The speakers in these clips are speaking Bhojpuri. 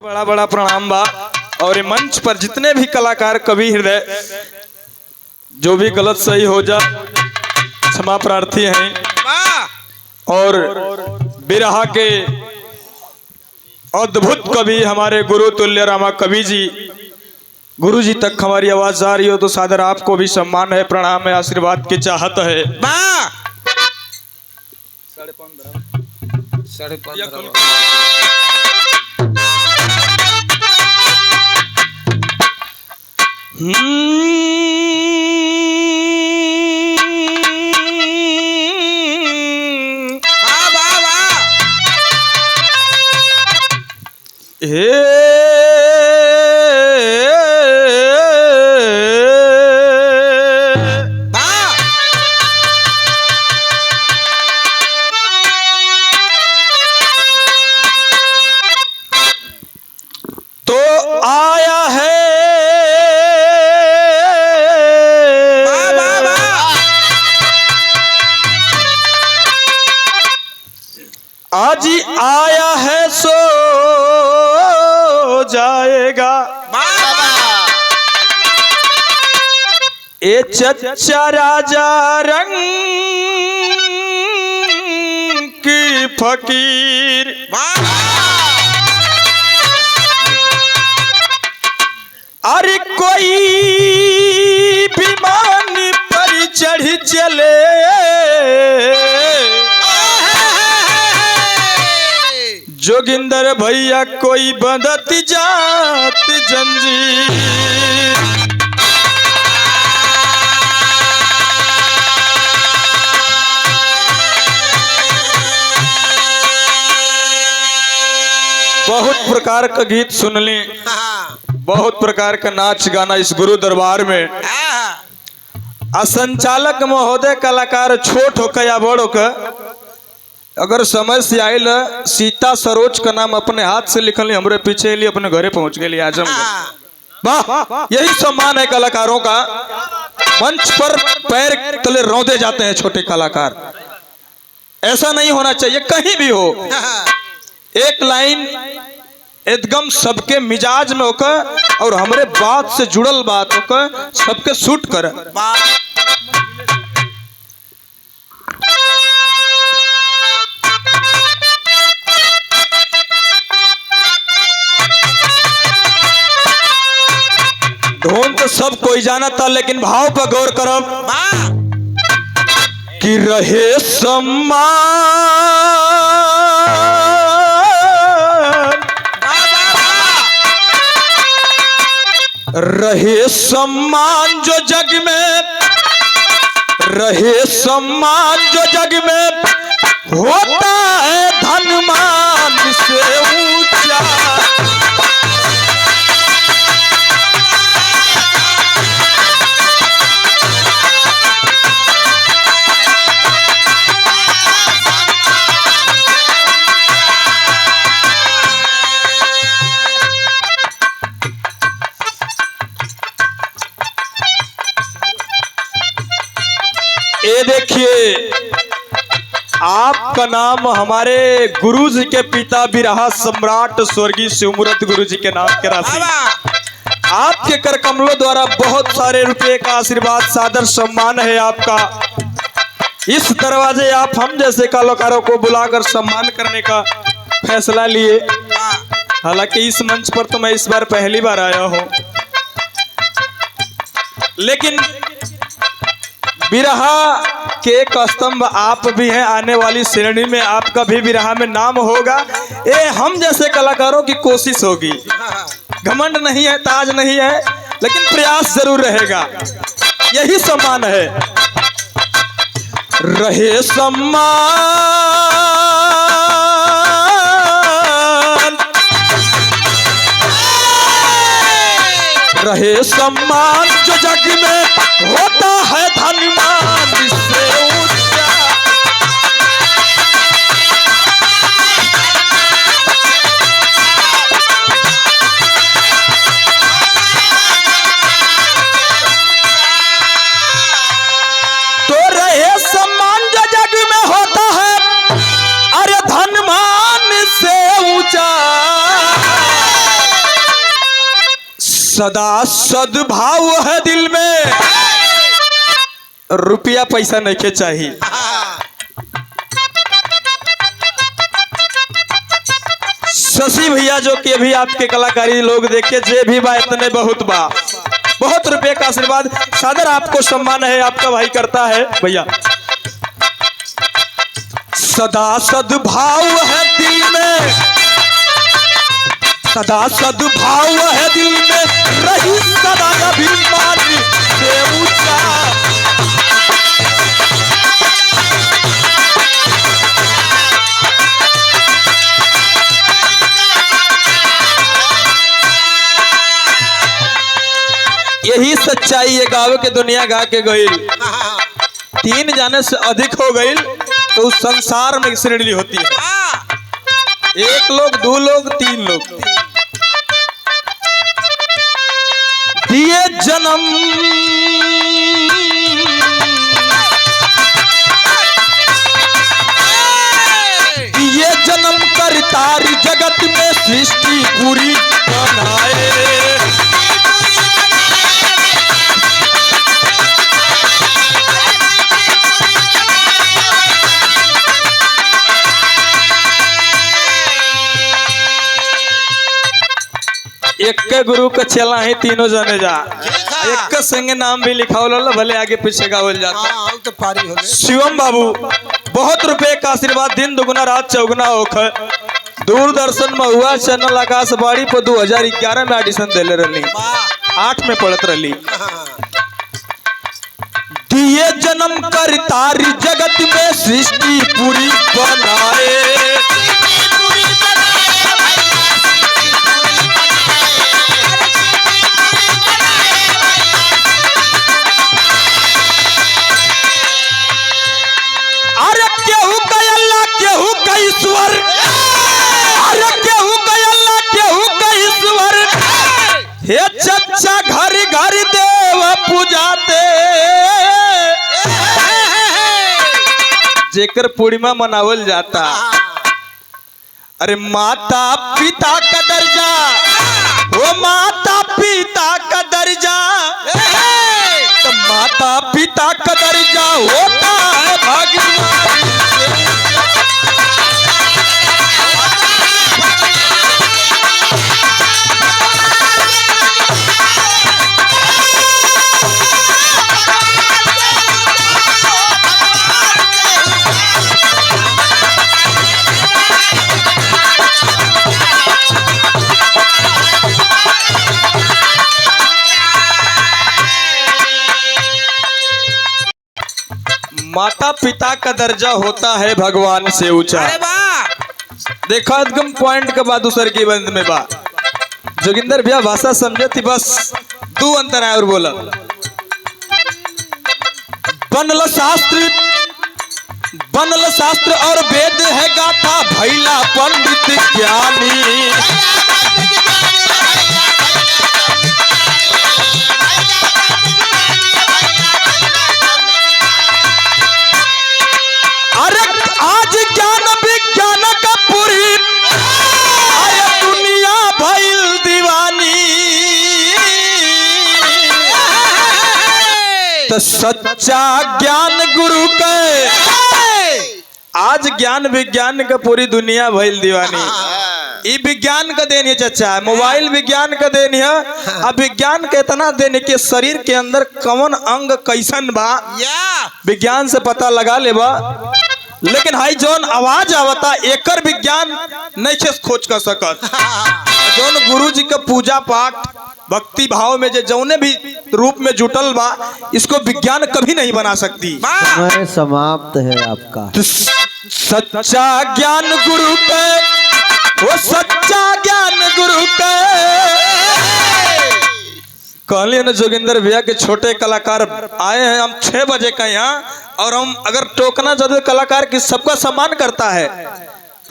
बड़ा बड़ा प्रणाम बा। और ये मंच पर जितने भी कलाकार कवि हृदय जो भी गलत सही हो जा क्षमा प्रार्थी हैं। और बिरहा के अद्भुत कवि हमारे गुरु तुल्य रामा कवि जी, गुरु जी तक हमारी आवाज जा रही हो तो सादर आपको भी सम्मान है, प्रणाम है, आशीर्वाद की चाहत है। तो आया है आज ही आया है सो जाएगा ए चच्चा राजा रंग की फकीर। अरे कोई विमान पर चढ़ चले जोगिंदर भैया कोई बंधत जात जंजीर। बहुत प्रकार का गीत सुन ली, बहुत प्रकार का नाच गाना इस गुरु दरबार में। असंचालक महोदय कलाकार छोट होकर या बड़ होकर अगर समय से आयल सीता सरोज का नाम अपने हाथ से लिखल हमरे पीछे लिए अपने घरे पहुंच गए आजमगढ़। वाह, यही सम्मान है कलाकारों का। मंच पर पैर तले रौंदे जाते हैं छोटे कलाकार, ऐसा नहीं होना चाहिए कहीं भी हो। एक लाइन एकदम सबके मिजाज में होकर और हमरे बात से जुड़ल बात होकर सबके सूट कर। धुन तो सब कोई जाना था लेकिन भाव पर गौर करब कि रहे सम्मान रहे सम्मान जो जग में रहे सम्मान जो जग में होता है धनमान से ऊंचा। ये देखिए आपका नाम हमारे गुरु जी के पिता बिरहा सम्राट स्वर्गीय शिवमूर्त गुरु जी के नाम के राशि आपके कर कमलों द्वारा बहुत सारे रुपए का आशीर्वाद सादर सम्मान है आपका। इस दरवाजे आप हम जैसे कलाकारों को बुलाकर सम्मान करने का फैसला लिए। हालांकि इस मंच पर तो मैं इस बार पहली बार आया हूं, लेकिन बिरहा के एक स्तंभ आप भी हैं। आने वाली श्रेणी में आपका भी बिरहा में नाम होगा। ये हम जैसे कलाकारों की कोशिश होगी। घमंड नहीं है, ताज नहीं है, लेकिन प्रयास जरूर रहेगा। यही सम्मान है। रहे सम्मान रहे सम्मान जो जग में होता है धनमान से ऊंचा। तो रहे सम्मान जो जग में होता है, अरे धनमान से ऊंचा। सदा सद्भाव है दिल में, रुपया पैसा नहीं के चाहिए। शशि भैया जो कि अभी आपके कलाकारी लोग देखे जे भी बा इतने बहुत बा, बहुत रुपए का आशीर्वाद सादर आपको सम्मान है, आपका भाई करता है भैया। सदा सद्भाव है दिल में, सदा सद्भाव है दिल में, रही सदा अभिमान से ऊंचा। यही सच्चाई ये गाँव के दुनिया गा के गईल, 3 जाने से अधिक हो गईल तो उस संसार में श्रेणी होती है। 1 लोग 2 लोग 3 लोग दिए जन्म, दिए जन्म कर तारी जगत में सृष्टि पूरी बनाए। एक गुरु का चला है तीनों जने जा, एक संगे नाम भी लिखा होला, भले आगे पीछे गावल जाता। तो पारी हो शिवम बाबू बहुत रुपए का आशीर्वाद, दिन दुगुना रात चौगुना होख। दूरदर्शन में हुआ चैनल आकाशवाणी पर 2011 में ऑडिशन देले रही, 8 में पढ़त रही। दिए जन्म कर तारी जगत में सृष्टि पूरी बनाए। अरे केहू कयल्ला केहू कैश्वर, अरे केहू कयल्ला केहू कैश्वर, हे चच्चा घर घर देव पूजाते। जेकर पूर्णिमा मनावल जाता, अरे माता पिता का दर्जा, वो माता पिता का दर्जा, तो माता पिता का दर्जा होता है भाग्यवान। माता पिता का दर्जा होता है भगवान से ऊंचा। देखा एकदम पॉइंट के बाद दूसर की बंद में बा जोगिंदर भैया भाषा समझे थी, बस 2 अंतर है और बोला। बनल शास्त्र और वेद है गाथा, भैला पंडित ज्ञानी। अरे आज ज्ञान विज्ञान का पूरी दुनिया भइल दीवानी, तो सच्चा ज्ञान गुरु के, आज ज्ञान विज्ञान का पूरी दुनिया भइल दीवानी। ये विज्ञान का देन है चचा, मोबाइल विज्ञान का देन है। अब विज्ञान के इतना देन है कि शरीर के अंदर कौन अंग कैसन बा विज्ञान से पता लगा लेबा, लेकिन हाई जौन आवाज आवता एकर विज्ञान नहीं से खोज कर सकत। जौन गुरु जी का पूजा पाठ भक्ति भाव में जो जौने भी रूप में जुटल बा, इसको विज्ञान कभी नहीं बना सकती। समय समाप्त है आपका। तो सच्चा ज्ञान गुरु के, वो सच्चा ज्ञान गुरु के। कहलिए ना जोगिंदर भैया के छोटे कलाकार आए हैं, हम 6 बजे का यहाँ, और हम अगर टोकना चाहते कलाकार की सबका सम्मान करता है,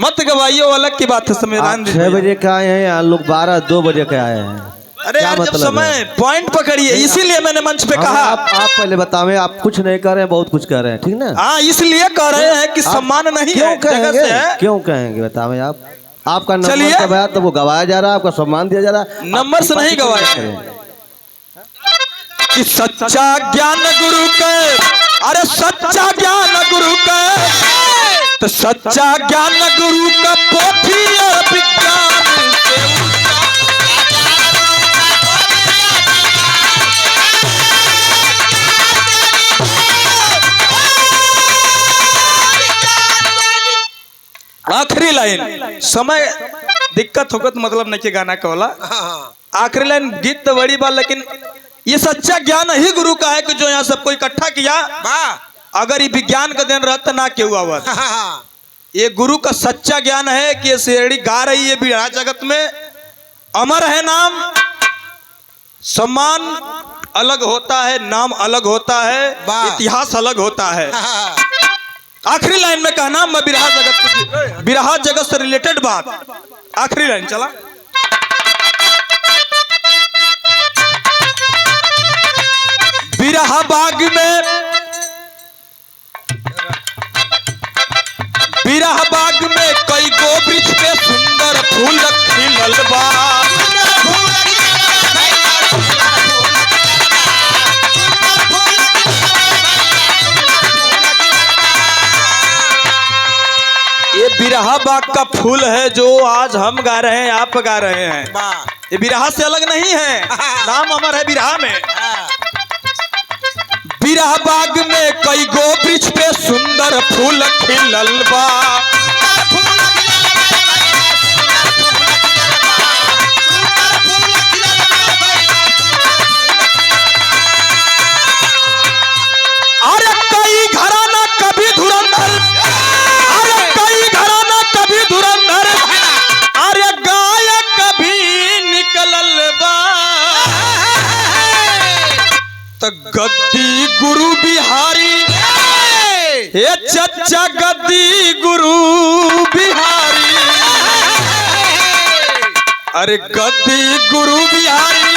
मत गवाइयो अलग की बात है। संविधान 6 बजे का आए हैं, यहाँ लोग 12-2 बजे के आए हैं। अरे यार जब समय पॉइंट पकड़िए, इसीलिए मैंने मंच पे कहा। आप पहले बतावे, आप कुछ नहीं कर रहे हैं, बहुत कुछ कर रहे हैं, ठीक ना? हाँ इसलिए कह रहे हैं कि सम्मान नहीं है। क्यों कहेंगे बतावे आप? आपका नंबर तो वो गवाया जा रहा है, आपका सम्मान दिया जा रहा है। नंबर से नहीं गवाया, कि सच्चा ज्ञान गुरु के, अरे सच्चा ज्ञान गुरु के, तो सच्चा ज्ञान गुरु का पोथी और विज्ञान से आखिरी लाइन समय दिक्कत होगा तो मतलब नहीं कि गाना का वाला आखिरी लाइन गीत तो बड़ी बात, लेकिन ये सच्चा ज्ञान ही गुरु का है कि जो यहाँ सबको इकट्ठा किया। अगर ये विज्ञान का दिन रहता ना क्यों हुआ। ये गुरु का सच्चा ज्ञान है कि ये शेरड़ी गा रही है बिहार जगत में, अमर है नाम, सम्मान अलग होता है, नाम अलग होता है, इतिहास अलग होता है। आखिरी लाइन में कहना मैं बिरहा जगत से रिलेटेड बात, आखिरी लाइन चला। बिरहा बाग में, बिरहा बाग में कई गो वृक्ष पे सुंदर फूल खिलल बा। ये बिरहा बाग का फूल है जो आज हम गा रहे हैं, आप गा रहे हैं। ये बिरहा से अलग नहीं है, नाम अमर है बिरहा में। बिरहा बाग में कई गो वृक्ष पे सुंदर फूल खिलल बा। अरे कई घराना कभी धुरंधर, अरे कई घराना कभी धुरंधर, अरे गायक कभी निकलल बा। तो गद्दी गुरु बिहारी, ये चच्चा गद्दी गुरु बिहारी, अरे गद्दी गुरु बिहारी